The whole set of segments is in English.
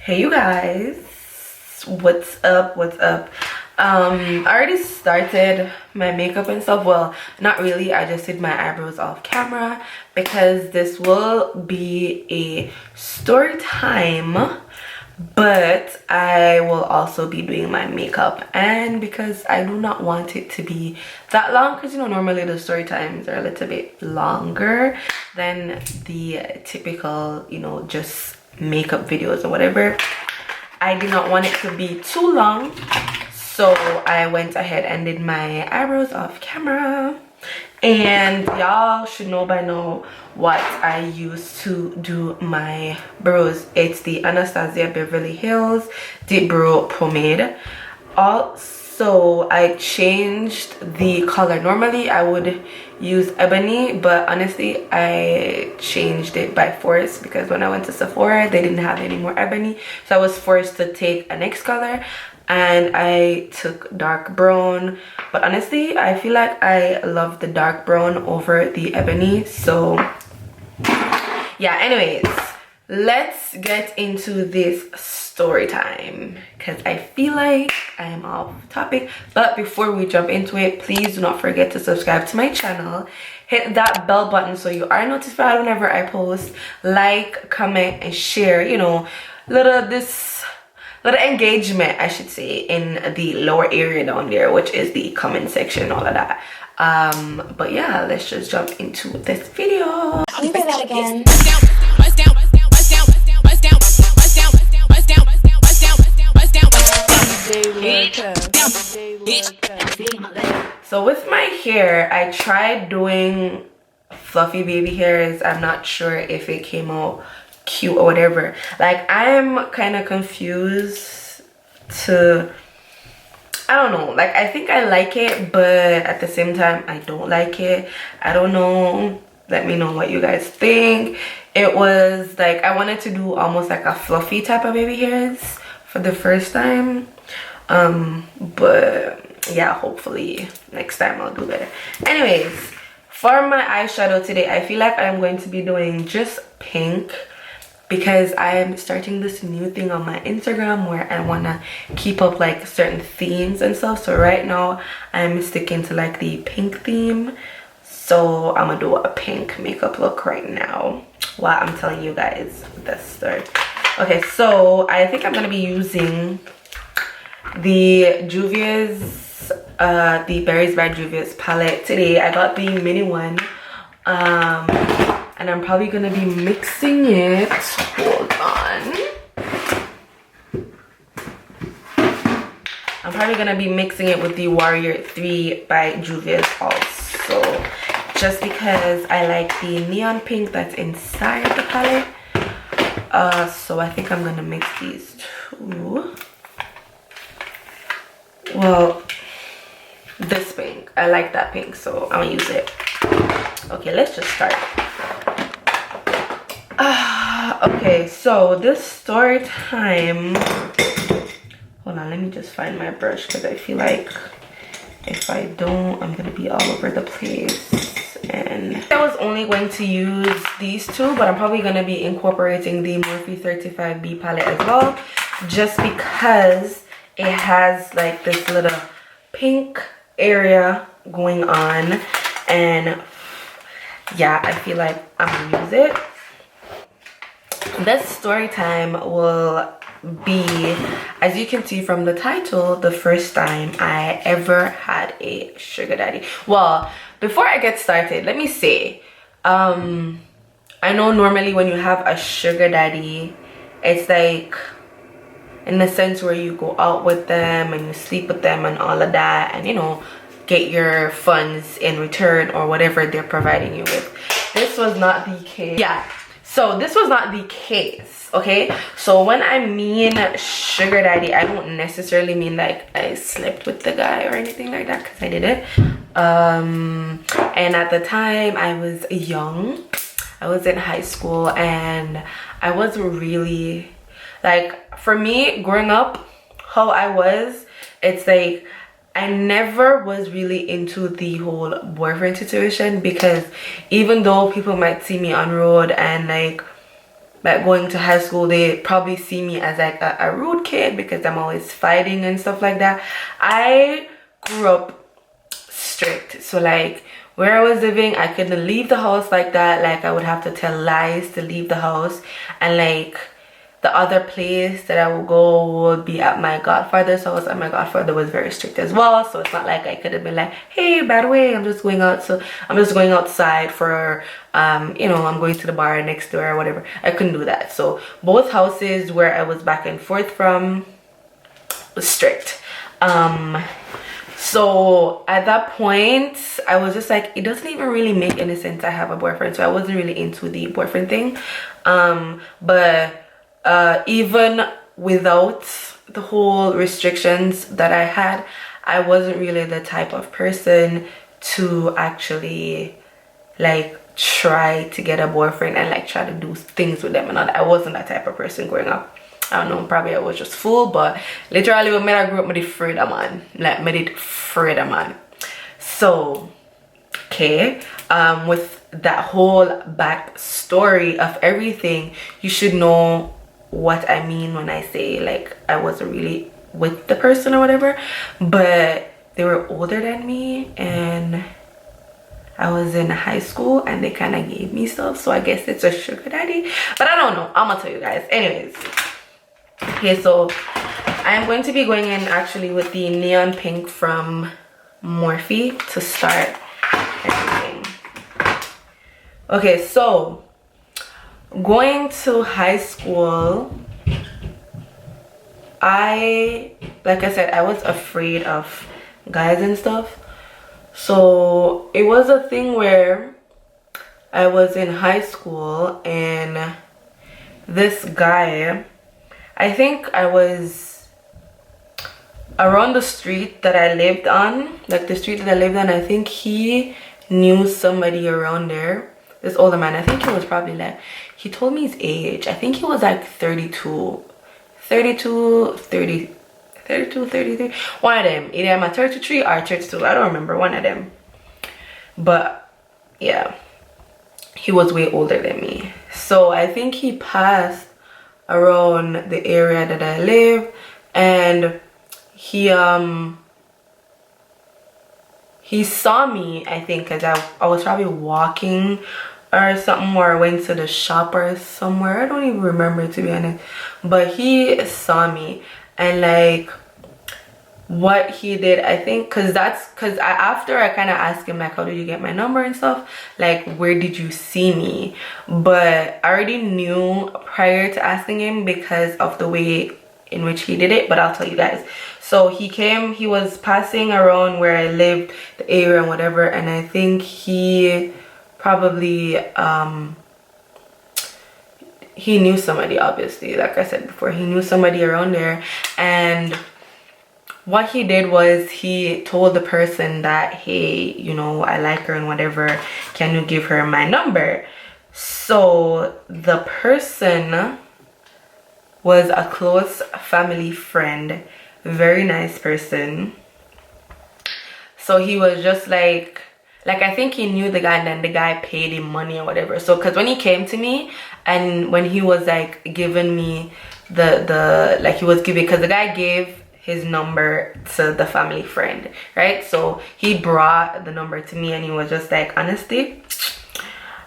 Hey you guys, what's up? I already started my makeup and stuff. Well, not really, I just did my eyebrows off camera because this will be a story time, but I will also be doing my makeup, and because I do not want it to be that long, because normally the story times are a little bit longer than the typical just makeup videos or whatever. I did not want it to be too long, so I went ahead and did my eyebrows off camera. And y'all should know by now what I use to do my brows. It's the Anastasia Beverly Hills Deep Brow Pomade. Also, I changed the color. Normally I would use ebony, but honestly I changed it by force because when I went to Sephora they didn't have any more ebony, so I was forced to take a next color, and I took dark brown. But honestly I feel like I love the dark brown over the ebony. So yeah, anyways, let's get into this story time because I feel like I am off topic. But before we jump into it, please do not forget to subscribe to my channel, hit that bell button so you are notified whenever I post, like, comment, and share, little engagement, I should say, in the lower area down there, which is the comment section, all of that. But yeah, let's just jump into this video. Can you say that again? So with my hair, I tried doing fluffy baby hairs. I'm not sure if it came out cute or whatever. Like, I'm kind of confused to, I don't know, like I think I like it, but at the same time I don't like it. I don't know, let me know what you guys think. It was like I wanted to do almost like a fluffy type of baby hairs for the first time, but yeah, hopefully next time I'll do better. Anyways, for my eyeshadow today, I feel like I'm going to be doing just pink because I am starting this new thing on my Instagram where I want to keep up like certain themes and stuff. So right now I'm sticking to like the pink theme, so I'm gonna do a pink makeup look right now while I'm telling you guys the story. Okay, so I think I'm gonna be using the Juvia's the Berries by Juvia's palette today. I got the mini one, and I'm probably gonna be mixing it. Hold on. I'm probably gonna be mixing it with the Warrior 3 by Juvia's also, just because I like the neon pink that's inside the palette. So I think I'm gonna mix these two. Well, this pink, I like that pink, so I'm gonna use it. Okay, let's just start. Okay, so this story time, hold on, let me just find my brush because I feel like if I don't, I'm gonna be all over the place. And I was only going to use these two, but I'm probably gonna be incorporating the Morphe 35B palette as well, just because it has like this little pink area going on, and yeah, I feel like I'm gonna use it. This story time will be, as you can see from the title, the first time I ever had a sugar daddy. Well, before I get started, let me say, I know normally when you have a sugar daddy, it's like in the sense where you go out with them and you sleep with them and all of that, and get your funds in return or whatever they're providing you with. This was not the case. Yeah, so this was not the case. Okay, so when I mean sugar daddy, I don't necessarily mean like I slept with the guy or anything like that, because I didn't. And at the time I was young, I was in high school, and I wasn't really, like, for me growing up, how I was, it's like I never was really into the whole boyfriend situation, because even though people might see me on road and like like going to high school, they probably see me as like a rude kid because I'm always fighting and stuff like that. I grew up strict, so like where I was living, I couldn't leave the house like that. Like I would have to tell lies to leave the house, and like the other place that I would go would be at my godfather's house, and my godfather was very strict as well. So it's not like I could have been like, hey, by the way, I'm just going out, so I'm just going outside for you know, I'm going to the bar next door or whatever. I couldn't do that. So both houses where I was back and forth from was strict. So at that point I was just like, it doesn't even really make any sense I have a boyfriend. So I wasn't really into the boyfriend thing. But even without the whole restrictions that I had, I wasn't really the type of person to actually like try to get a boyfriend and like try to do things with them and all that. I wasn't that type of person growing up. I don't know, probably I was just fool, but literally when I grew up, I did afraid of man. Like I did afraid of man. So okay, with that whole backstory of everything, you should know what I mean when I say like I wasn't really with the person or whatever, but they were older than me and I was in high school and they kind of gave me stuff, so I guess it's a sugar daddy, but I don't know. I'm gonna tell you guys anyways. Okay, so I am going to be going in actually with the neon pink from Morphe to start everything. Okay, so going to high school, like I said, I was afraid of guys and stuff. So it was a thing where I was in high school and this guy, I think I was around the street that I lived on, like the street that I lived on, I think he knew somebody around there, this older man. I think he was probably like, he told me his age, I think he was like 32, 33, one of them. Either I'm at 33 or 32, I don't remember, one of them. But yeah, he was way older than me. So I think he passed around the area that I live, and he saw me, I think, because I was probably walking or something, or I went to the shop or somewhere. I don't even remember, to be honest, but he saw me. And like what he did, I think, because after I kind of asked him like, how did you get my number and stuff, like where did you see me, but I already knew prior to asking him because of the way in which he did it, but I'll tell you guys. So he was passing around where I lived, the area and whatever, and I think he probably he knew somebody, obviously, like I said before, he knew somebody around there. And what he did was he told the person that, hey, you know, I like her and whatever, can you give her my number? So the person was a close family friend, very nice person. So he was just like I think he knew the guy, and then the guy paid him money or whatever. So because when he came to me and when he was like giving me the like he was giving, because the guy gave his number to the family friend, right? So he brought the number to me and he was just like, honestly,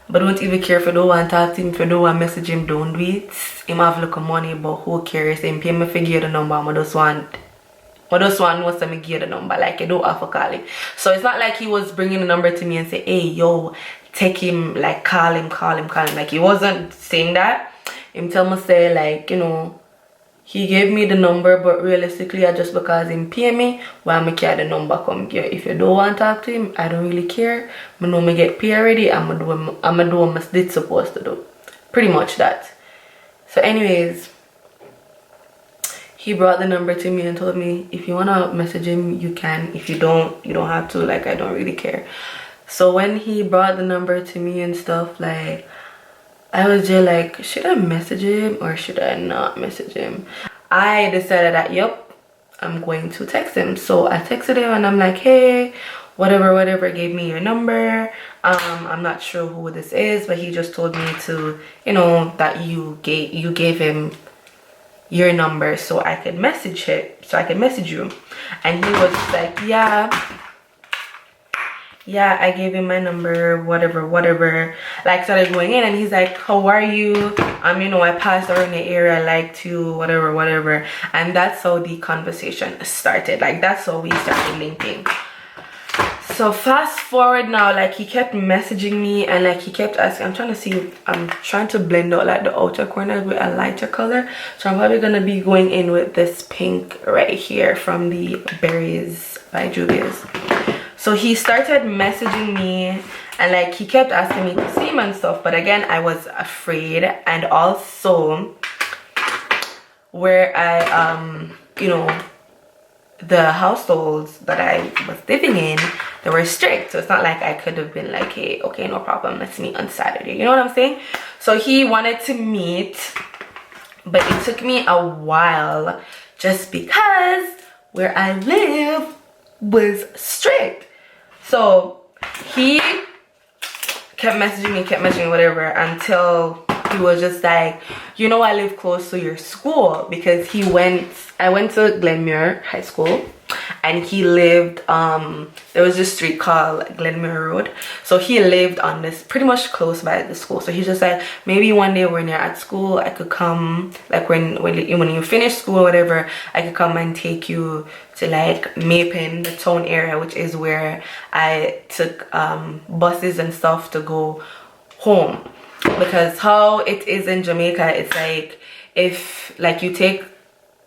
but don't even care if you don't want to talk to him, if you don't want to message him, don't do it. Him have look of money, but who cares? Him pay me figure the number, I just want knows to me give the number, like you don't have to call him. So it's not like he was bringing the number to me and say, hey, yo, take him, like call him. Like he wasn't saying that. Him tell me say like, you know, he gave me the number, but realistically, I just because him pay me, well, I carry the number come here. If you don't want to talk to him, I don't really care. I know me get paid already. I'm gonna do what I did supposed to do. Pretty much that. So anyways, he brought the number to me and told me, if you want to message him, you can. If you don't, you don't have to. Like, I don't really care. So when he brought the number to me and stuff, like, I was just like, should I message him or should I not message him? I decided that, yep, I'm going to text him. So I texted him and I'm like, hey, whatever, gave me your number. I'm not sure who this is, but he just told me to, you know, that you gave him your number so I could message you. And he was just like, yeah, I gave him my number, whatever. Like, started going in, and he's like, how are you? You know, I passed around the area, I liked you, whatever. And that's how the conversation started. Like, that's how we started linking. So fast forward now, like, he kept messaging me, and like he kept asking, I'm trying to blend out like the outer corners with a lighter color. So I'm probably gonna be going in with this pink right here from the Berries by Juvia's. So he started messaging me, and like he kept asking me to see him and stuff, but again I was afraid. And also where I you know, the households that I was living in, they were strict, so it's not like I could have been like, hey, okay, no problem, let's meet on Saturday, you know what I'm saying? So he wanted to meet, but it took me a while just because where I live was strict. So he kept messaging whatever, until he was just like, you know, I live close to your school, because I went to Glenmuir High School, and he lived there was this street called Glenmuir Road, so he lived on this pretty much close by the school. So he's just like, maybe one day when you're at school, I could come, like when you finish school or whatever, I could come and take you to like Mapin, the town area, which is where I took buses and stuff to go home. Because how it is in Jamaica, it's like,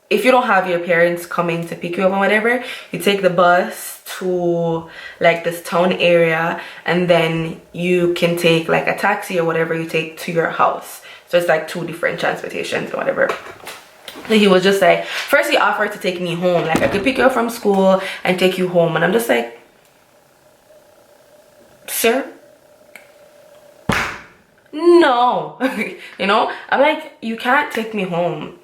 if you don't have your parents coming to pick you up or whatever, you take the bus to like this town area, and then you can take like a taxi or whatever you take to your house. So it's like two different transportations or whatever. So he was just like, first he offered to take me home, like I could pick you up from school and take you home, and I'm just like, sir, no. You know, I'm like, you can't take me home,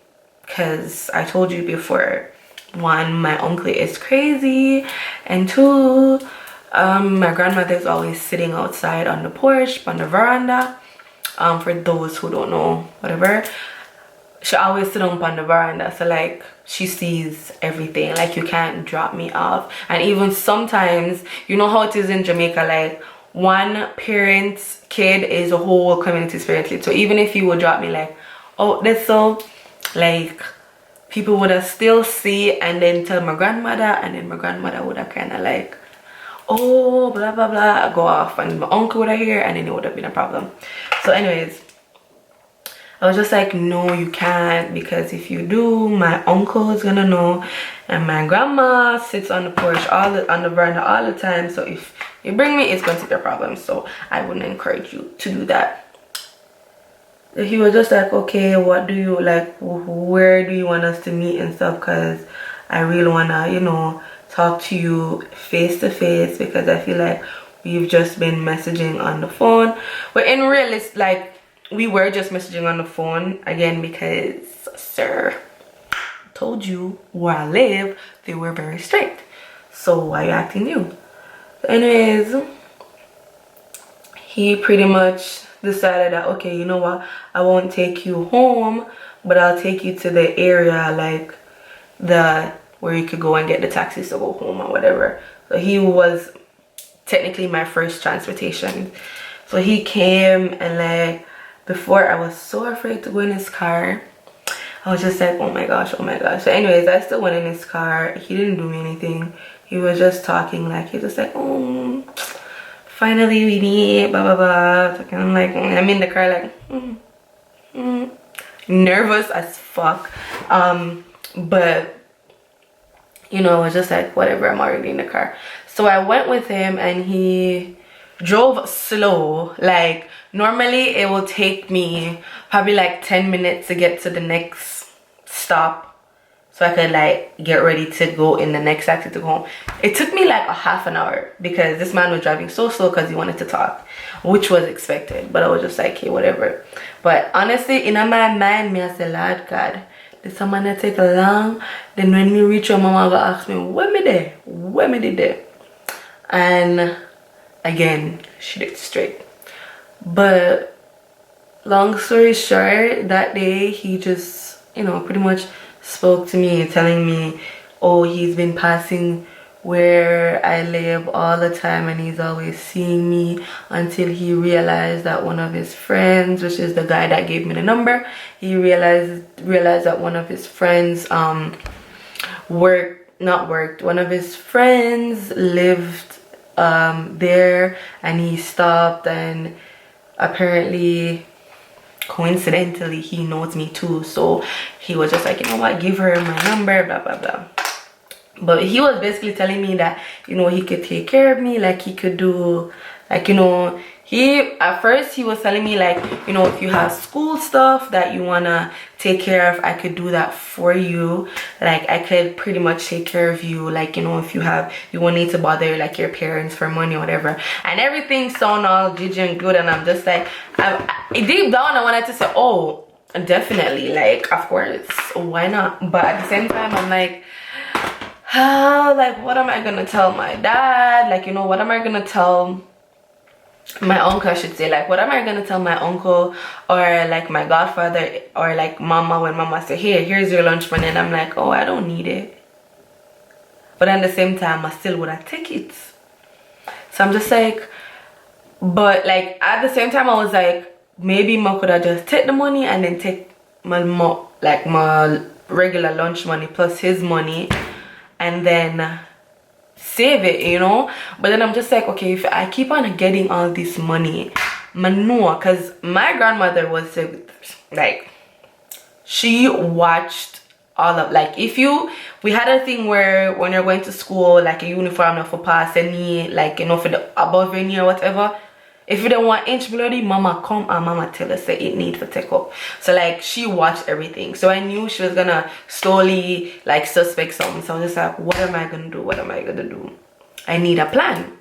because I told you before, one, my uncle is crazy, and two, my grandmother is always sitting outside on the porch, on the veranda. For those who don't know, whatever, she always sit on the veranda, so like she sees everything. Like, you can't drop me off. And even sometimes, you know how it is in Jamaica, like one parent's kid is a whole community's parent kid. So even if you would drop me like, oh, that's so, like, people would have still see and then tell my grandmother, and then my grandmother would have kind of like, oh, blah blah blah, go off, and my uncle would have hear, and then it would have been a problem. So anyways, I was just like, no, you can't, because if you do, my uncle is gonna know, and my grandma sits on the porch on the veranda all the time. So if you bring me, it's going to be a problem. So I wouldn't encourage you to do that. He was just like, okay, what do you like, where do you want us to meet and stuff, because I really wanna, you know, talk to you face to face, because I feel like we've just been messaging on the phone. But in real, it's like we were just messaging on the phone again, because sir, told you where I live, they were very strict, so why are you acting new? So anyways, he pretty much decided that, okay, you know what, I won't take you home, but I'll take you to the area, like where you could go and get the taxis to go home or whatever. So he was technically my first transportation. So he came, and like, before I was so afraid to go in his car. I was just like, oh my gosh. So anyways, I still went in his car. He didn't do me anything. He was just talking, like, he was just like, oh, finally we meet, blah blah blah. And I'm like, I'm in the car like nervous as fuck, but you know, I was just like, whatever, I'm already in the car. So I went with him, and he drove slow. Like, normally it will take me probably like 10 minutes to get to the next stop, so I could like get ready to go in the next taxi to go home. It took me like a half an hour, because this man was driving so slow because he wanted to talk, which was expected. But I was just like, hey, whatever. But honestly, in my mind, me I say, Lord God, this someone that take long. Then when me reach your mama, go ask me, where me there? and again she looked straight. But long story short, that day he just, you know, pretty much spoke to me, telling me, oh, he's been passing where I live all the time and he's always seeing me, until he realized that one of his friends, which is the guy that gave me the number, he realized that one of his friends one of his friends lived there, and he stopped, and apparently coincidentally he knows me too, so he was just like, you know what, give her my number, blah blah blah. But he was basically telling me that, you know, he could take care of me, like he could do, like, you know, at first he was telling me, like, you know, if you have school stuff that you wanna take care of, I could do that for you. Like, I could pretty much take care of you, like, you know, if you won't need to bother like your parents for money or whatever. And everything sound all Gigi and good, and I'm just like, deep down I wanted to say, oh, definitely, like, of course, why not? But at the same time I'm like, like, what am I gonna tell my dad? Like, you know, what am I gonna tell my uncle, I should say, like, what am I gonna tell my uncle or like my godfather or like mama, when mama say, hey, here's your lunch money, and I'm like, oh, I don't need it. But at the same time I still would have take it. So I'm just like, but like at the same time I was like, maybe I could have just take the money and then take my regular lunch money plus his money and then save it, you know. But then I'm just like, okay, if I keep on getting all this money, no, because my grandmother was like, she watched all of, like, we had a thing where when you're going to school, like a uniform for pass any, like, you know, for the above any or whatever, if you don't want inch bloody, mama come and mama tell us that it need to take up. So like she watched everything, so I knew she was gonna slowly like suspect something. So I was just like, what am I gonna do? What am I gonna do? I need a plan,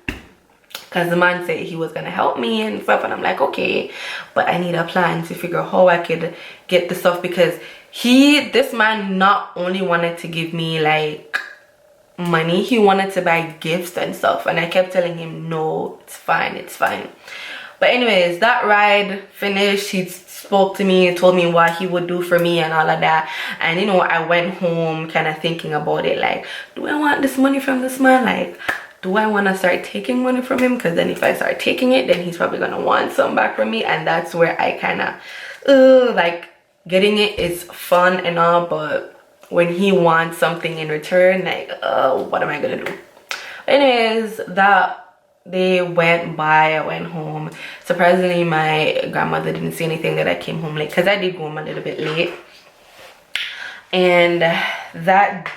because the man said he was gonna help me and stuff, and I'm like, okay, but I need a plan to figure how I could get the stuff, because this man not only wanted to give me like money, he wanted to buy gifts and stuff, and I kept telling him, no, it's fine, it's fine. But anyways, that ride finished. He spoke to me and told me what he would do for me and all of that. And you know, I went home kind of thinking about it, like, do I want this money from this man? Like, do I want to start taking money from him? Because then if I start taking it, then he's probably gonna want some back from me, and that's where I kind of like, getting it is fun and all, but when he wants something in return, like, what am I gonna do? Anyways, that day went by. I went home. Surprisingly, my grandmother didn't see anything that I came home late, because I did go home a little bit late. And that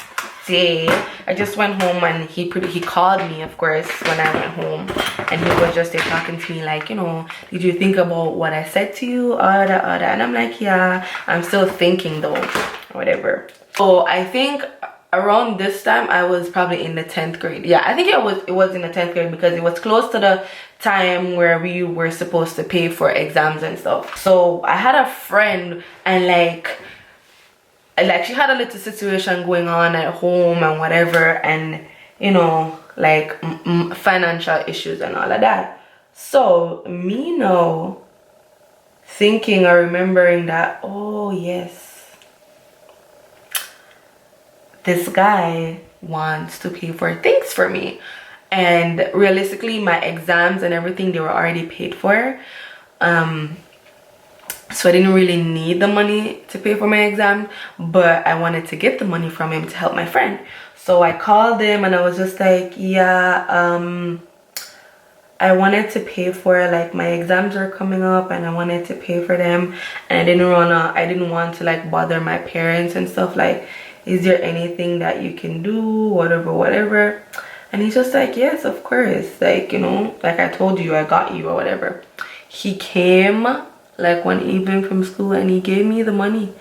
day I just went home, and he called me, of course, when I went home, and he was just there talking to me like, you know, did you think about what I said to you, all that. And I'm like, yeah, I'm still thinking though, whatever. So I think around this time I was probably in the 10th grade. Yeah, I think it was in the 10th grade, because it was close to the time where we were supposed to pay for exams and stuff. So I had a friend, and like she had a little situation going on at home and whatever, and you know, like financial issues and all of that. So me now thinking or remembering that, oh yes, this guy wants to pay for things for me. And realistically, my exams and everything, they were already paid for. So I didn't really need the money to pay for my exam, but I wanted to get the money from him to help my friend. So I called him, and I was just like, yeah, I wanted to pay for, like, my exams are coming up, and I wanted to pay for them, and I didn't want to like bother my parents and stuff. Like, is there anything that you can do, whatever? And he's just like, yes, of course, like, you know, like I told you, I got you or whatever. He came like one evening from school, and he gave me the money,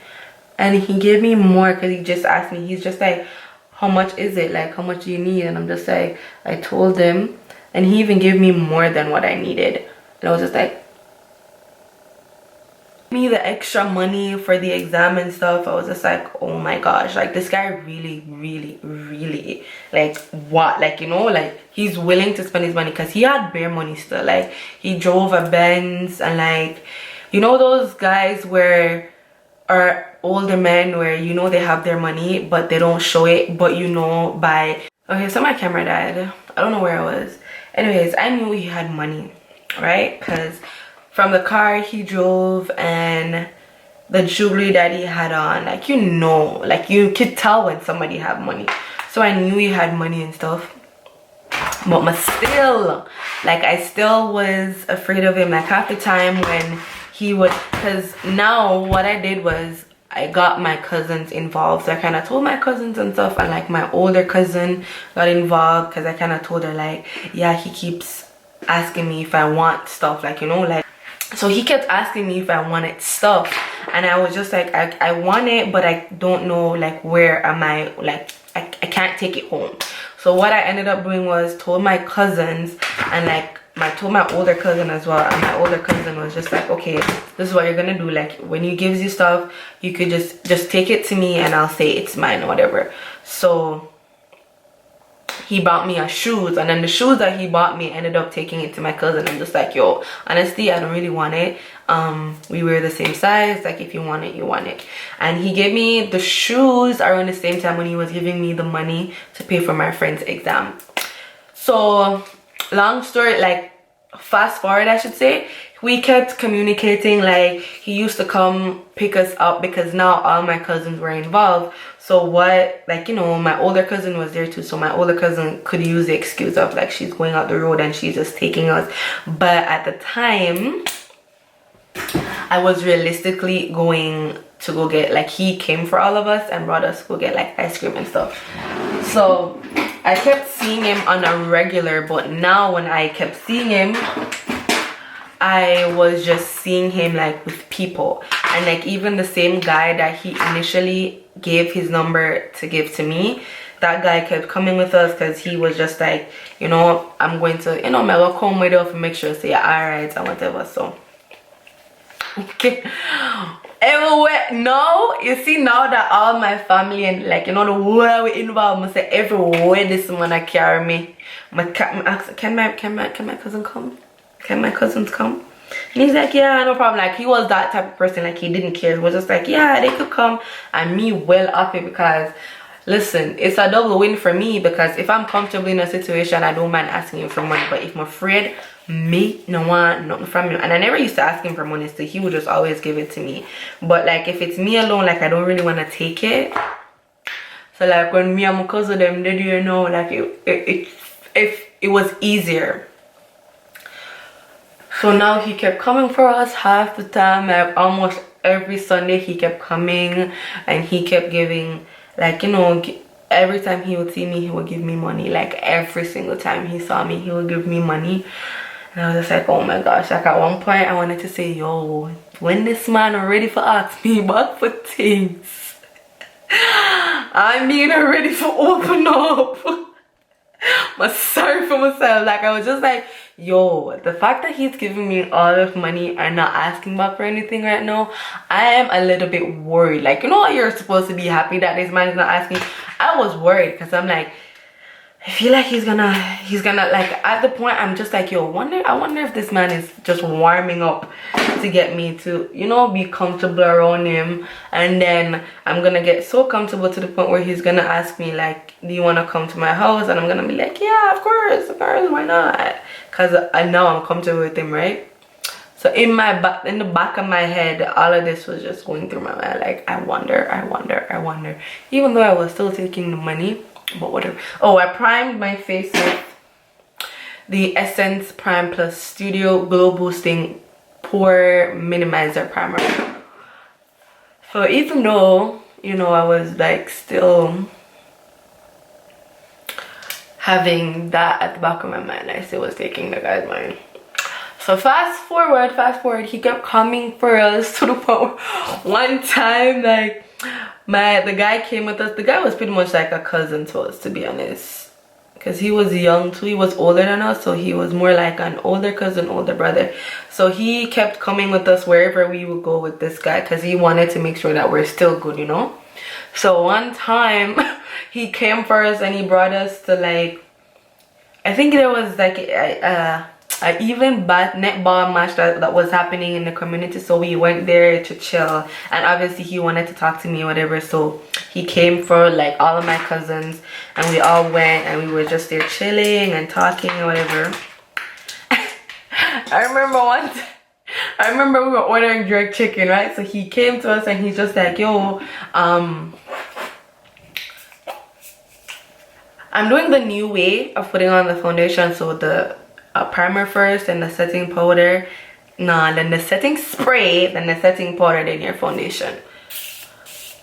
and he gave me more, because he just asked me, he's just like, how much is it, like, how much do you need? And I'm just like, I told him, and he even gave me more than what I needed. And I was just like, me the extra money for the exam and stuff. I was just like, oh my gosh, like this guy really like what, like, you know, like he's willing to spend his money because he had bare money still. Like he drove a Benz, and like, you know, those guys where are older men where, you know, they have their money but they don't show it, but you know by, okay, so my camera died, I don't know where I was. Anyways, I knew he had money, right? Because from the car he drove and the jewelry that he had on, like, you know, like you could tell when somebody had money. So I knew he had money and stuff, but still, like, I still was afraid of him. Like half the time when he would, because now what I did was I got my cousins involved. So I kind of told my cousins and stuff, and like my older cousin got involved because I kind of told her like, yeah, he keeps asking me if I want stuff, like, you know, like, so he kept asking me if I wanted stuff, and I was just like, I want it, but I don't know like where am I, like I can't take it home. So what I ended up doing was told my cousins, and like told my older cousin as well, and my older cousin was just like, okay, this is what you're gonna do. Like when he gives you stuff, you could just take it to me and I'll say it's mine or whatever. So he bought me a shoes, and then the shoes that he bought me ended up taking it to my cousin. I'm just like, yo, honestly, I don't really want it. We wear the same size, like if you want it, you want it. And he gave me the shoes around the same time when he was giving me the money to pay for my friend's exam. So long story, like fast forward, I should say, we kept communicating. Like he used to come pick us up because now all my cousins were involved. So what, like, you know, my older cousin was there too, so my older cousin could use the excuse of like she's going out the road and she's just taking us. But at the time I was realistically going to go get, like, he came for all of us and brought us to go get like ice cream and stuff. So I kept seeing him on a regular, but now when I kept seeing him, I was just seeing him like with people. And like even the same guy that he initially gave his number to give to me, that guy kept coming with us because he was just like, you know, I'm going to, you know, my look home with you to make sure say alright and whatever. So okay, everywhere now, you see, now that all my family and like, you know, the world we involved, I say everywhere this man I carry me. Can my cousin come? Can my cousins come? And he's like, yeah, no problem. Like he was that type of person, like he didn't care. He was just like, yeah, they could come. And me well happy because listen, it's a double win for me, because if I'm comfortable in a situation, I don't mind asking him for money. But if I'm afraid, me no want nothing from him. And I never used to ask him for money, so he would just always give it to me. But like if it's me alone, like I don't really want to take it. So like when me and my cousin them did, you know, like if it was easier. So now he kept coming for us half the time. Like almost every Sunday he kept coming, and he kept giving, like, you know, every time he would see me, he would give me money. Like every single time he saw me, he would give me money. And I was just like, oh my gosh. Like at one point I wanted to say, yo, when this man ready for ask me back for things, I mean I'm ready for open up. I'm sorry for myself. Like I was just like, yo, the fact that he's giving me all of money and not asking back for anything right now, I am a little bit worried. Like, you know, you're supposed to be happy that this man is not asking. I was worried because I'm like, I feel like he's gonna like, at the point I'm just like, yo, I wonder if this man is just warming up to get me to, you know, be comfortable around him. And then I'm gonna get so comfortable to the point where he's gonna ask me like, do you want to come to my house? And I'm gonna be like, yeah, of course, why not? Because I know I'm comfortable with him, right? So in the back of my head, all of this was just going through my mind. Like, I wonder. Even though I was still taking the money, but whatever. Oh, I primed my face with the Essence Prime Plus Studio Glow Boosting Pore Minimizer Primer. So even though, you know, I was like still having that at the back of my mind, I still was taking the guy's money. So fast forward, he kept coming for us to the point one time, like the guy came with us. The guy was pretty much like a cousin to us, to be honest, because he was young too. He was older than us, so he was more like an older cousin, older brother. So he kept coming with us wherever we would go with this guy, because he wanted to make sure that we're still good, you know. So one time he came for us and he brought us to, like, I think there was like a even netball match that was happening in the community. So we went there to chill, and obviously he wanted to talk to me or whatever, so he came for like all of my cousins, and we all went and we were just there chilling and talking or whatever. I remember we were ordering jerk chicken, right? So he came to us and he's just like, yo, I'm doing the new way of putting on the foundation. So the primer first, and the setting powder, then the setting spray, then the setting powder, then your foundation.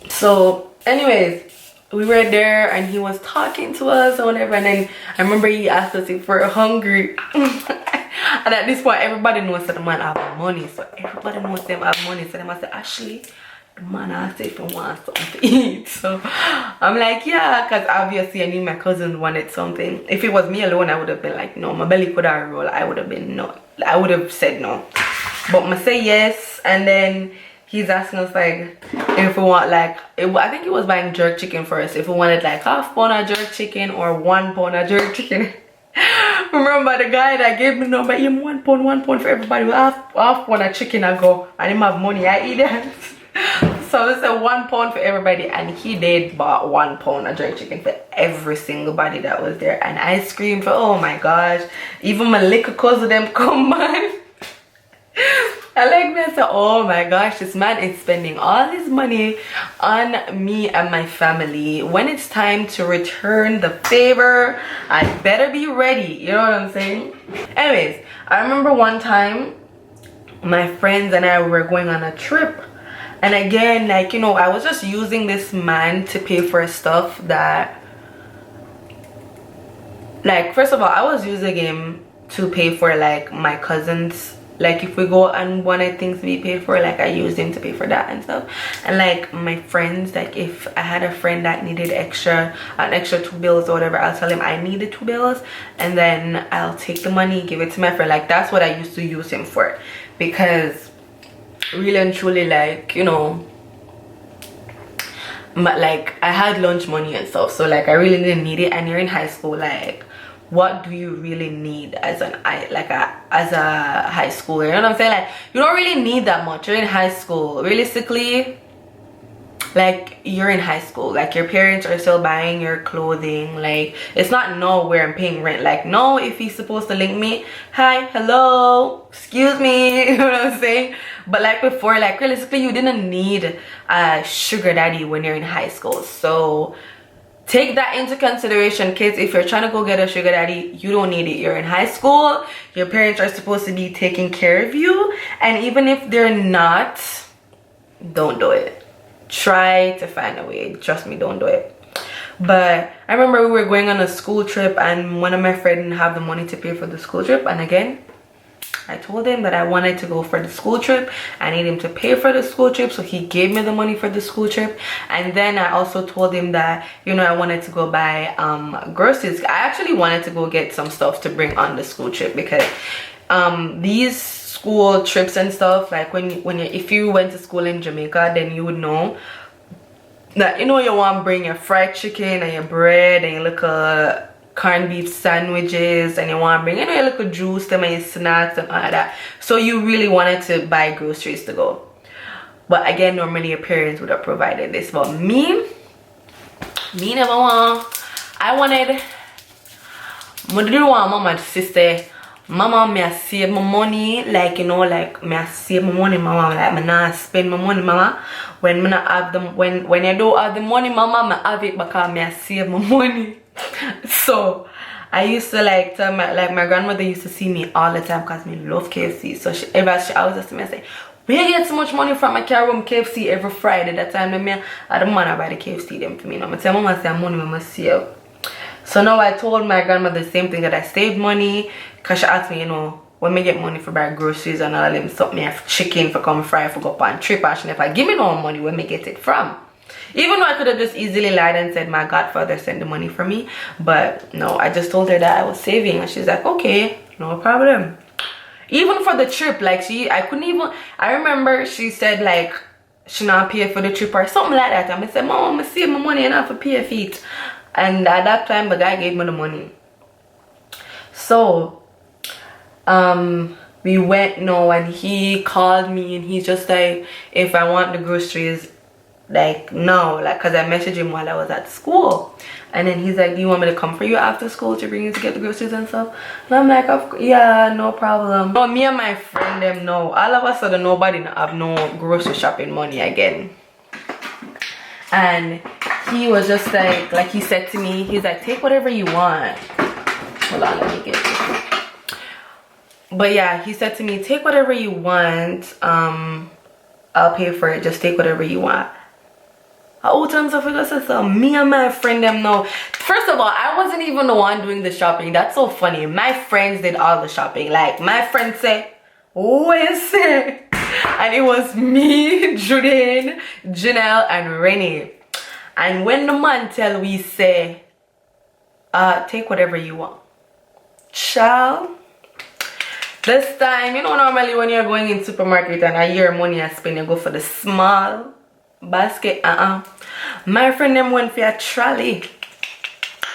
So anyways, we were there and he was talking to us or whatever, and then I remember he asked us if we're hungry. And at this point everybody knows that the man have money, so everybody knows them have money, so they must say, Ashley, the man asked if he wants something to eat. So I'm like, yeah, because obviously I knew my cousin wanted something. If it was me alone, I would have been like, no. My belly could have rolled. I would have been no. I would have said no. But I say yes, and then he's asking us like if we want, like, I think he was buying jerk chicken for us, if we wanted like half pound of jerk chicken or 1 pound of jerk chicken. Remember the guy that gave me the number, him 1 pound for everybody. Half pound of chicken I go, and him have money, I eat that. So it's a 1 pound for everybody, and he did bought 1 pound of jerk chicken for every single body that was there. And I screamed for, oh my gosh, even my little cousin them come by. I like me, I said, oh my gosh, this man is spending all his money on me and my family. When it's time to return the favor, I better be ready. You know what I'm saying? Anyways, I remember one time my friends and I were going on a trip. And again, like, you know, I was just using this man to pay for stuff that, like, first of all, I was using him to pay for like my cousins. Like if we go and wanted things to be paid for, like I used him to pay for that and stuff. And like my friends, like if I had a friend that needed an extra 2 bills or whatever, I'll tell him I needed 2 bills, and then I'll take the money, give it to my friend. Like that's what I used to use him for, because really and truly, like, you know, but like I had lunch money and stuff, so like I really didn't need it. And you're in high school, like what do you really need as a high schooler? You know what I'm saying? Like you don't really need that much. You're in high school, realistically. Like you're in high school, like your parents are still buying your clothing. Like it's not no where I'm paying rent. Like no, if he's supposed to link me, hi, hello, excuse me, you know what I'm saying? But like before, like realistically, you didn't need a sugar daddy when you're in high school. So take that into consideration, kids. If you're trying to go get a sugar daddy, you don't need it. You're in high school, your parents are supposed to be taking care of you, and even if they're not, don't do it. Try to find a way. Trust me, don't do it. But I remember we were going on a school trip, and one of my friends didn't have the money to pay for the school trip. And again, I told him that I wanted to go for the school trip. I need him to pay for the school trip, so he gave me the money for the school trip. And then I also told him that, you know, I wanted to go buy groceries. I actually wanted to go get some stuff to bring on the school trip, because these school trips and stuff, like if you went to school in Jamaica, then you would know that, you know, you want to bring your fried chicken and your bread and your little corned beef sandwiches, and you want to bring, you know, your little juice, them and your snacks and all of that. So you really wanted to buy groceries to go. But again, normally your parents would have provided this. But me never want. I didn't want mama to sister. Mama, me I save my money, like, you know, like me I save my money, mama, like me not spend my money, mama. When me not have them, when I don't have the money, mama, me have it because me I save my money. So I used to like tell my grandmother used to see me all the time because me love KFC. So she always asked me, I say, where you get so much money from? I carry home KFC every Friday. That time I the man I buy the KFC them for me. Now I tell mama, say money mama save. So now I told my grandmother the same thing, that I saved money, because she asked me, you know, when me get money for buy groceries and all them stuff, me have chicken for come fry for go on trip, and she never give me no money where me get it from. Even though I could have just easily lied and said my godfather sent the money for me, but no, I just told her that I was saving, and she's like, okay, no problem. Even for the trip, like I remember she said like she not pay for the trip or something like that, and I said, Mom, I save my money enough for pay for it. And at that time the guy gave me the money. So we went now, and he called me and he's just like, if I want the groceries like no, like, because I messaged him while I was at school, and then he's like, do you want me to come for you after school to bring you to get the groceries and stuff? And I'm like, yeah, no problem. No, me and my friend them know, all of a sudden nobody have no grocery shopping money again. And he was just like he said to me, he's like, take whatever you want. Hold on, let me get it. But yeah, he said to me, take whatever you want, I'll pay for it, just take whatever you want. How times I forgot, so me and my friend them know. First of all, I wasn't even the one doing the shopping. That's so funny. My friends did all the shopping. Like, my friend said, say, and it was me, Judine, Janelle, and Renee. And when the man tell we say, take whatever you want, child, this time, you know, normally when you're going in supermarket and I hear money I spend, you go for the small basket. My friend them went for a trolley.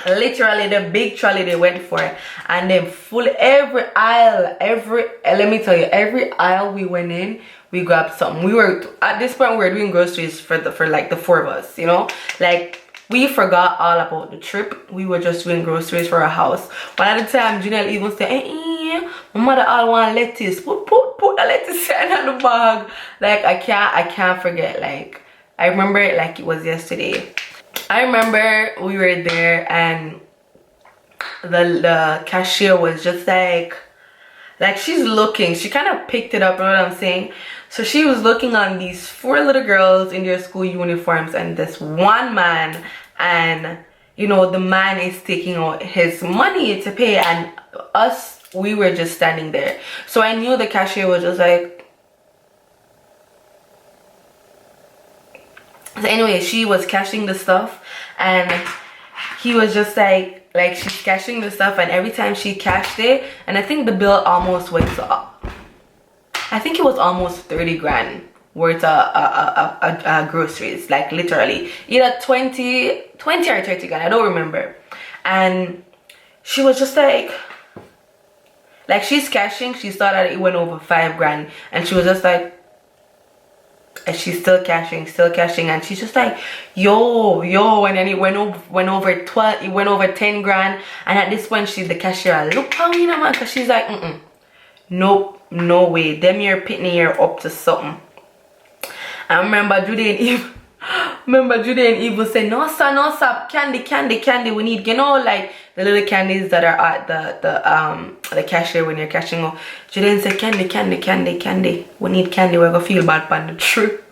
Literally the big trolley they went for, and then full every aisle, let me tell you, every aisle we went in, we grabbed something. We were at this point we were doing groceries for like the 4 of us, you know, like we forgot all about the trip. We were just doing groceries for our house. But at the time, Janelle even said, my mother all want lettuce. Put the lettuce in the bag. Like I can't forget. Like I remember it like it was yesterday. I remember we were there and the cashier was just like she's looking. She kind of picked it up, you know what I'm saying? So she was looking on these 4 little girls in their school uniforms and this one man, and you know, the man is taking out his money to pay, and us, we were just standing there. So I knew the cashier was just like, so anyway, she was cashing the stuff, and he was just like she's cashing the stuff, and every time she cashed it, and I think the bill almost went up. I think it was almost 30 grand worth of groceries, like literally either 20 or 30 grand, I don't remember. And she was just like she's cashing, she saw that it went over 5 grand, and she was just like, and she's still cashing, and she's just like, yo, and then it went over 12, it went over 10 grand, and at this point the cashier look how you know, man, because she's like, nope, no way, them you're pitting here up to something. I remember Judine even said, no sir, candy, we need, you know, like the little candies that are at the cashier when you're cashing out. Judine said, candy, we need candy, we're gonna feel bad on the trip.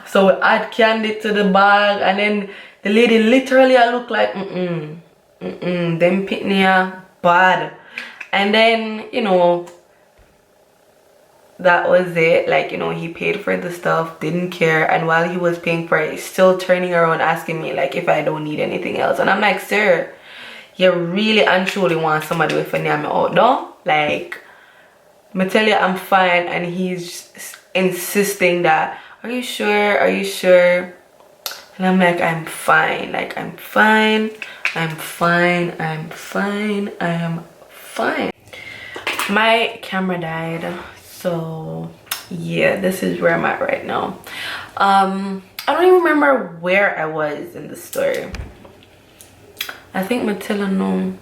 So we add candy to the bag, and then the lady literally I look like them pitney are bad. And then, you know, that was it. Like, you know, he paid for the stuff, didn't care, and while he was paying for it, still turning around asking me like if I don't need anything else. And I'm like, sir, you really and truly want somebody with a name out, no? Like, I tell you I'm fine, and he's insisting that, are you sure, and I'm like, I'm fine, I am fine. My camera died, so yeah, this is where I'm at right now. I don't even remember where I was in the story. I think Matilda knew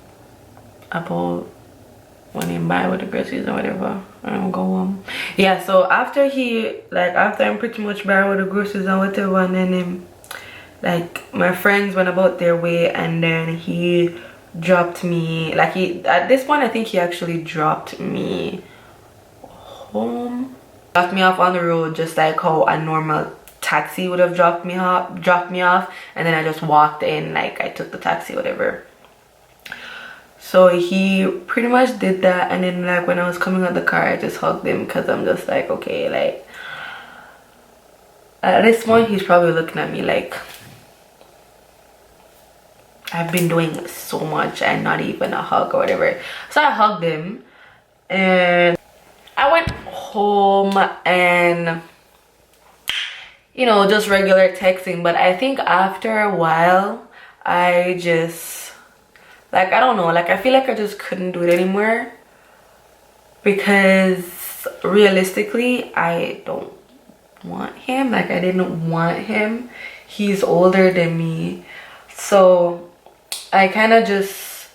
about when he buy with the groceries or whatever. I don't go home. Yeah, so after I'm pretty much buy with the groceries and whatever, and then like my friends went about their way, and then he dropped me, like at this point I think he actually dropped me home, dropped me off on the road, just like how a normal taxi would have dropped me off, and then I just walked in, like I took the taxi, whatever. So he pretty much did that, and then like when I was coming out the car, I just hugged him, because I'm just like, okay, like at this point he's probably looking at me like, I've been doing so much and not even a hug or whatever. So I hugged him and I went home and, you know, just regular texting. But I think after a while, I just, like, I don't know, like I feel like I just couldn't do it anymore, because realistically I don't want him. Like, I didn't want him. He's older than me, so I kind of just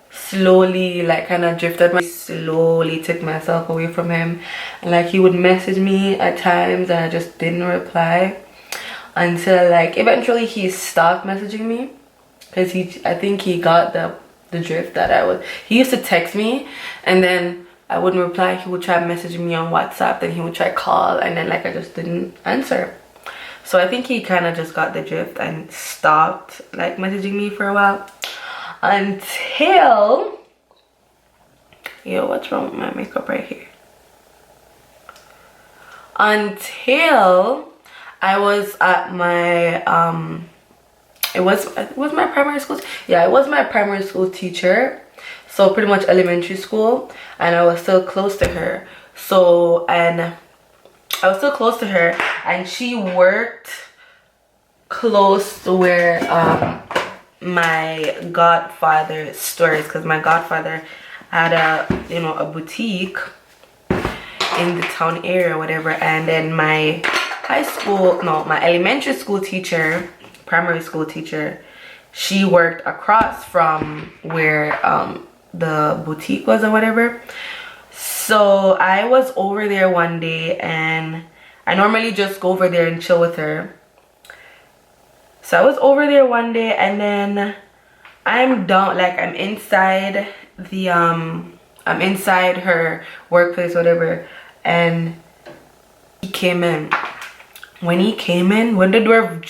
slowly like kind of slowly took myself away from him. And like, he would message me at times and I just didn't reply until like eventually he stopped messaging me, because I think he got the drift that I was. He used to text me and then I wouldn't reply. He would try messaging me on WhatsApp, then he would try call, and then like I just didn't answer. So I think he kind of just got the drift and stopped like messaging me for a while, until, yo, what's wrong with my makeup right here? Until I was at my it was my primary school. Yeah, it was my primary school teacher, so pretty much elementary school, and I was still close to her. So, and I was still close to her, and she worked close to where my godfather's store is, because my godfather had a, you know, a boutique in the town area or whatever. And then my my elementary school teacher, primary school teacher, she worked across from where the boutique was or whatever. So I was over there one day, and I normally just go over there and chill with her. So I was over there one day, and then I'm down, like I'm inside the I'm inside her workplace, whatever, and he came in. When he came in, when the door,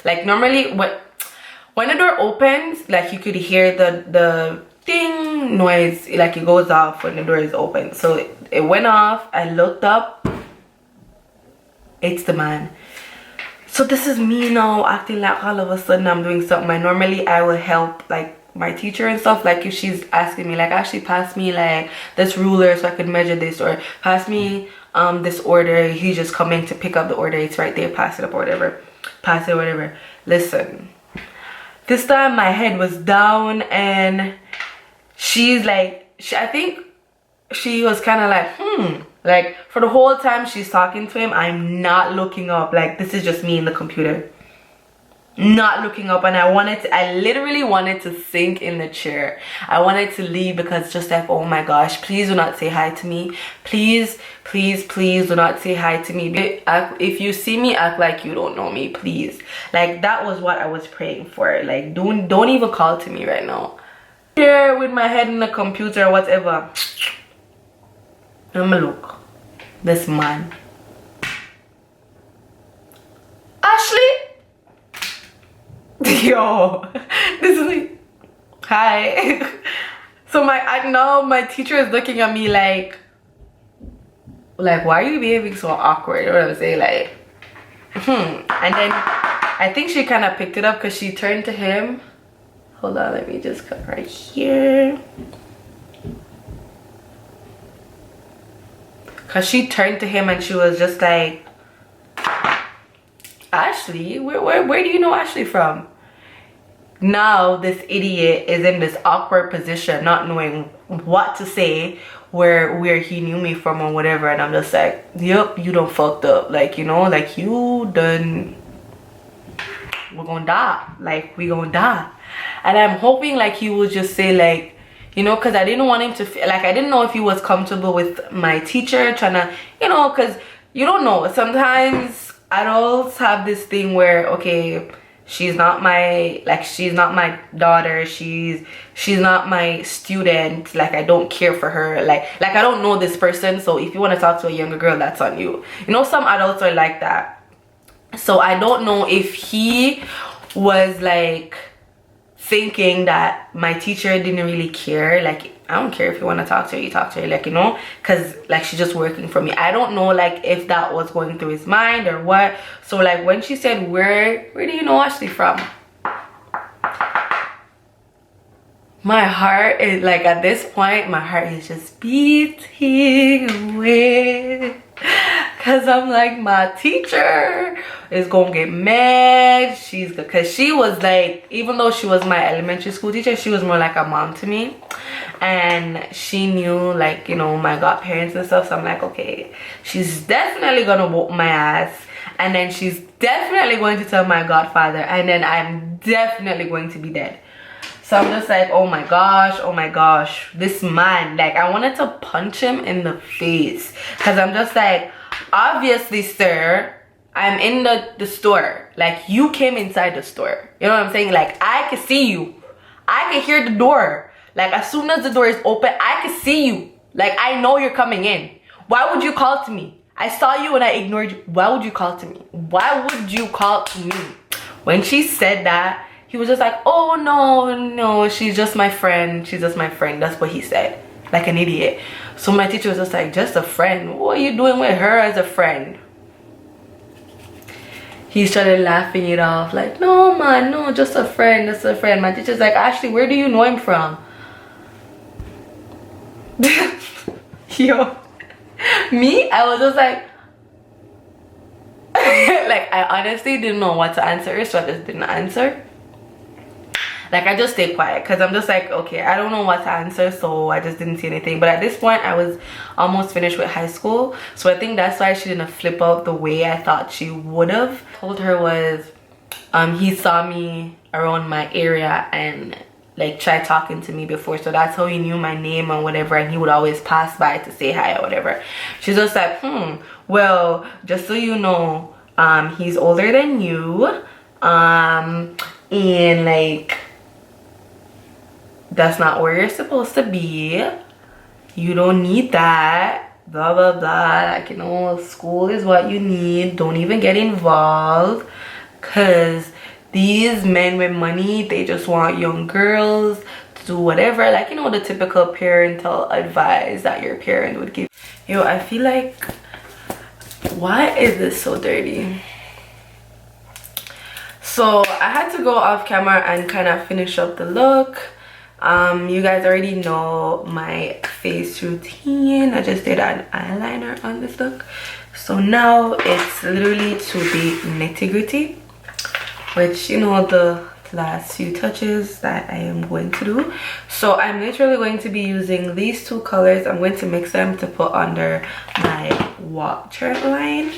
like normally when the door opens, like you could hear the ding noise, like it goes off when the door is open. So it went off. I looked up, it's the man. So this is me now acting like all of a sudden I'm doing something. And normally I will help like my teacher and stuff, like if she's asking me like, actually pass me like this ruler so I could measure this, or pass me this order, he's just coming to pick up the order, it's right there, pass it up or whatever, pass it or whatever. Listen, this time my head was down, and she's like, I think she was kind of like, like for the whole time she's talking to him, I'm not looking up. Like, this is just me in the computer, not looking up. And I literally wanted to sink in the chair. I wanted to leave, because just like, oh my gosh, please do not say hi to me. Please, please, please do not say hi to me. If you see me, act like you don't know me, please. Like, that was what I was praying for. Like, don't even call to me right now. Here with my head in the computer or whatever. I'ma look. This man. Ashley? Yo, this is like, hi. So now my teacher is looking at me like why are you behaving so awkward? You know what I'm saying? Like, and then I think she kind of picked it up, because she turned to him. Hold on, let me just cut right here. Because she turned to him and she was just like, Ashley? Where do you know Ashley from? Now this idiot is in this awkward position, not knowing what to say, where he knew me from or whatever. And I'm just like, yep, you done fucked up. Like, you know, like you done, we're gonna die. Like, we gonna die. And I'm hoping like he would just say like, you know, because I didn't want him to feel like, I didn't know if he was comfortable with my teacher trying to, you know, because you don't know, sometimes adults have this thing where, okay, she's not my daughter, she's not my student, like I don't care for her, like I don't know this person, so if you want to talk to a younger girl, that's on you. You know, some adults are like that. So I don't know if he was like thinking that my teacher didn't really care, like I don't care if you want to talk to her, you talk to her, like, you know, because like she's just working for me. I don't know like if that was going through his mind or what. So like when she said, where do you know Ashley from, my heart is like, at this point my heart is just beating away, because I'm like, my teacher is gonna get mad. Because she was like, even though she was my elementary school teacher, she was more like a mom to me, and she knew, like, you know, my godparents and stuff. So I'm like, okay, she's definitely gonna whoop my ass, and then she's definitely going to tell my godfather, and then I'm definitely going to be dead. So I'm just like, oh my gosh, this man, like, I wanted to punch him in the face, because I'm just like, obviously, sir, I'm in the store. Like, you came inside the store. You know what I'm saying? Like, I can see you. I can hear the door. Like, as soon as the door is open, I can see you. Like, I know you're coming in. Why would you call to me? I saw you and I ignored you. Why would you call to me? Why would you call to me? When she said that, he was just like, oh, no, she's just my friend. She's just my friend. That's what he said. Like an idiot. So my teacher was just like, just a friend? What are you doing with her as a friend? He started laughing it off. Like, no, man, no, just a friend. Just a friend. My teacher's like, Ashley, where do you know him from? Yo. Me? I was just like... like, I honestly didn't know what to answer, so I just didn't answer. Like, I just stayed quiet, because I'm just like, okay, I don't know what to answer, so I just didn't say anything. But at this point, I was almost finished with high school, so I think that's why she didn't flip out the way I thought she would have. Told her was, he saw me around my area and like tried talking to me before, so that's how he knew my name and whatever, and he would always pass by to say hi or whatever. She's just like, well, just so you know, he's older than you, and like, that's not where you're supposed to be. You don't need that. Blah blah blah. Like, you know, school is what you need. Don't even get involved, because these men with money, they just want young girls to do whatever. Like, you know, the typical parental advice that your parent would give. Yo, I feel like, why is this so dirty? So I had to go off camera and kind of finish up the look. You guys already know my face routine. I just did an eyeliner on this look, so now it's literally to the nitty-gritty, which, you know, the last few touches that I am going to do. So I'm literally going to be using these two colors. I'm going to mix them to put under my waterline.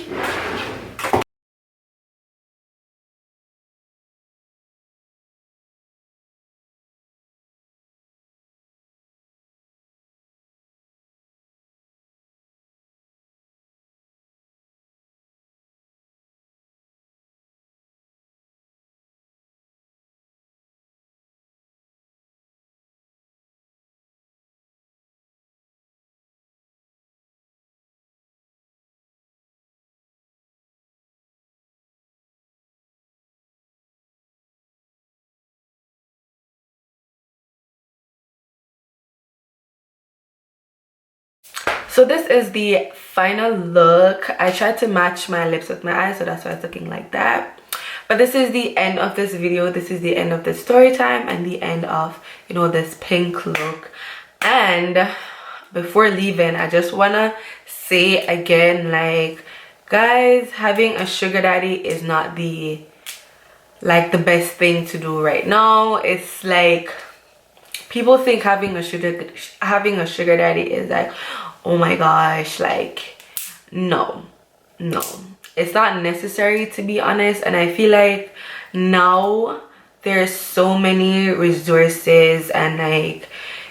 So this is the final look. I tried to match my lips with my eyes, so that's why it's looking like that. But this is the end of this video. This is the end of this story time and the end of, you know, this pink look. And before leaving, I just wanna say again, like, guys, having a sugar daddy is not the best thing to do right now. It's like, people think having a sugar daddy is like, oh my gosh, like, no, it's not necessary, to be honest. And I feel like now there's so many resources, and like,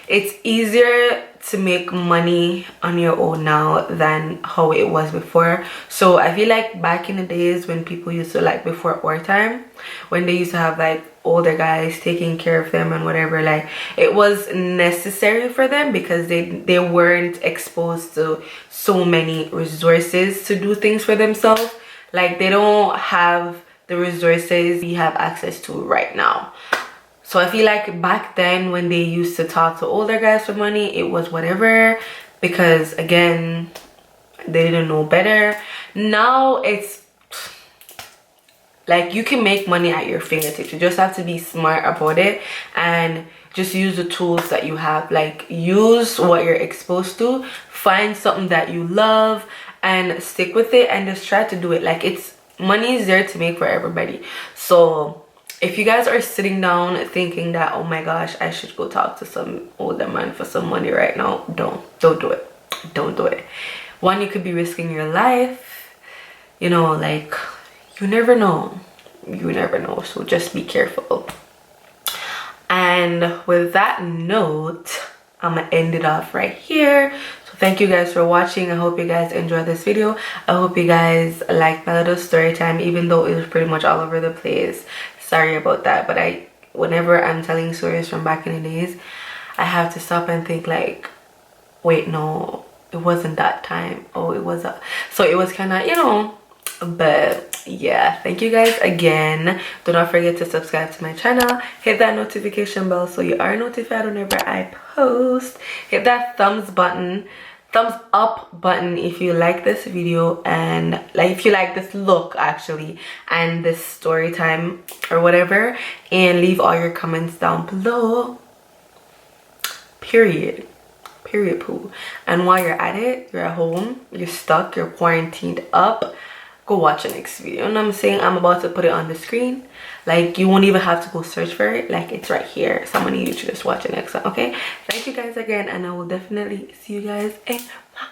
it's easier to make money on your own now than how it was before. So I feel like back in the days when people used to, like, before our time, when they used to have like older guys taking care of them and whatever, like, it was necessary for them because they weren't exposed to so many resources to do things for themselves. Like, they don't have the resources we have access to right now. So I feel like back then, when they used to talk to older guys for money, it was whatever, because again, they didn't know better. Now it's Like, you can make money at your fingertips. You just have to be smart about it and just use the tools that you have. Like, use what you're exposed to, find something that you love and stick with it, and just try to do it. Like, it's money is there to make for everybody. So if you guys are sitting down thinking that, oh my gosh, I should go talk to some older man for some money right now, don't do it. Don't do it. One, you could be risking your life, you know, like, you never know. You never know. So just be careful. And with that note, I'm gonna end it off right here. So thank you guys for watching. I hope you guys enjoyed this video. I hope you guys liked my little story time, even though it was pretty much all over the place. Sorry about that, but whenever I'm telling stories from back in the days, I have to stop and think like, wait, no, it wasn't that time. Oh, it was so it was kind of, you know. But yeah, thank you guys again. Do not forget to subscribe to my channel, hit that notification bell so you are notified whenever I post. Hit that thumbs up button if you like this video, and like if you like this look actually, and this story time or whatever, and leave all your comments down below. Period poo. And while you're at it, you're at home, you're stuck, you're quarantined up, go watch the next video. You know what I'm saying? I'm about to put it on the screen. Like, you won't even have to go search for it. Like, it's right here. Someone need you to just watch the next one. Okay, thank you guys again, and I will definitely see you guys in my